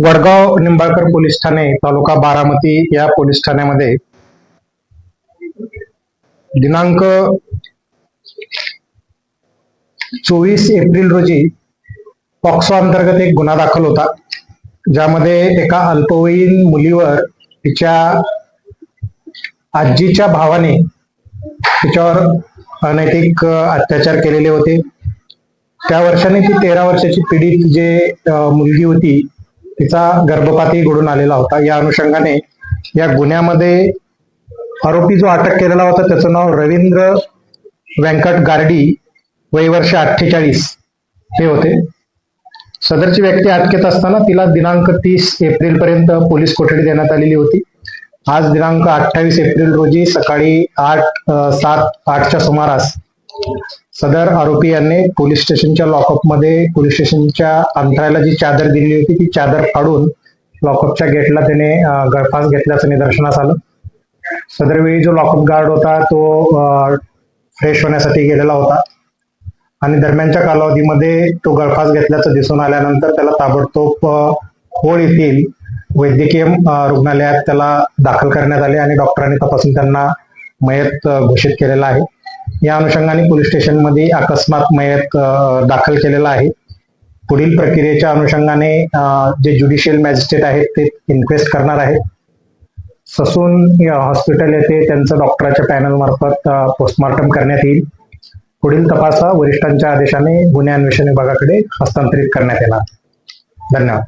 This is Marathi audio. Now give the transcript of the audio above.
वडगाव निंबाळकर पोलीस ठाणे तालुका बारामती या पोलीस ठाण्यामध्ये दिनांक 24 एप्रिल रोजी पॉक्सो अंतर्गत एक गुन्हा दाखल होता, ज्यामध्ये एका अल्पवयीन मुलीवर तिच्या आजीच्या भावाने तिच्यावर अनैतिक अत्याचार केलेले होते. त्या वर्षाने ती 13 वर्षाची पीडित जे मुलगी होती तिचा गर्भपातही घडून आलेला होता. या अनुषंगाने या गुन्ह्यामध्ये आरोपी जो अटक केलेला होता त्याचं नाव रवींद्र व्यंकट गारडी, वय वर्ष 48 हे होते. सदरची व्यक्ती अटकेत असताना तिला दिनांक 30 एप्रिल पर्यंत पोलीस कोठडी देण्यात आलेली होती. आज दिनांक 28 एप्रिल रोजी सकाळी 8:08च्या सुमारास सदर आरोपी यांनी पोलीस स्टेशनच्या लॉकअपमध्ये पोलीस स्टेशनच्या अंतराला जी चादर दिली होती ती चादर फाडून लॉकअपच्या गेटला त्याने गळफास घेतल्याचं निदर्शनास आलं. सदर वेळी जो लॉकअप गार्ड होता तो फ्रेश होण्यासाठी गेलेला होता आणि दरम्यानच्या कालावधीमध्ये तो गळफास घेतल्याचं दिसून आल्यानंतर त्याला ताबडतोब होळ येथील वैद्यकीय रुग्णालयात त्याला दाखल करण्यात आले आणि डॉक्टरांनी तपासून त्यांना मयत घोषित केलेला आहे. या अनुषंगाने पोलीस स्टेशनमध्ये अकस्मात मयत दाखल केलेला आहे. पुढील प्रक्रियेच्या अनुषंगाने जे ज्युडिशियल मॅजिस्ट्रेट आहेत ते इन्क्वेस्ट करणार आहेत. ससून हॉस्पिटल येथे त्यांचं डॉक्टरांच्या पॅनल मार्फत पोस्टमॉर्टम करण्यात येईल. पुढील तपास वरिष्ठांच्या आदेशाने गुन्हे अन्वेषण विभागाकडे हस्तांतरित करण्यात येणार. धन्यवाद.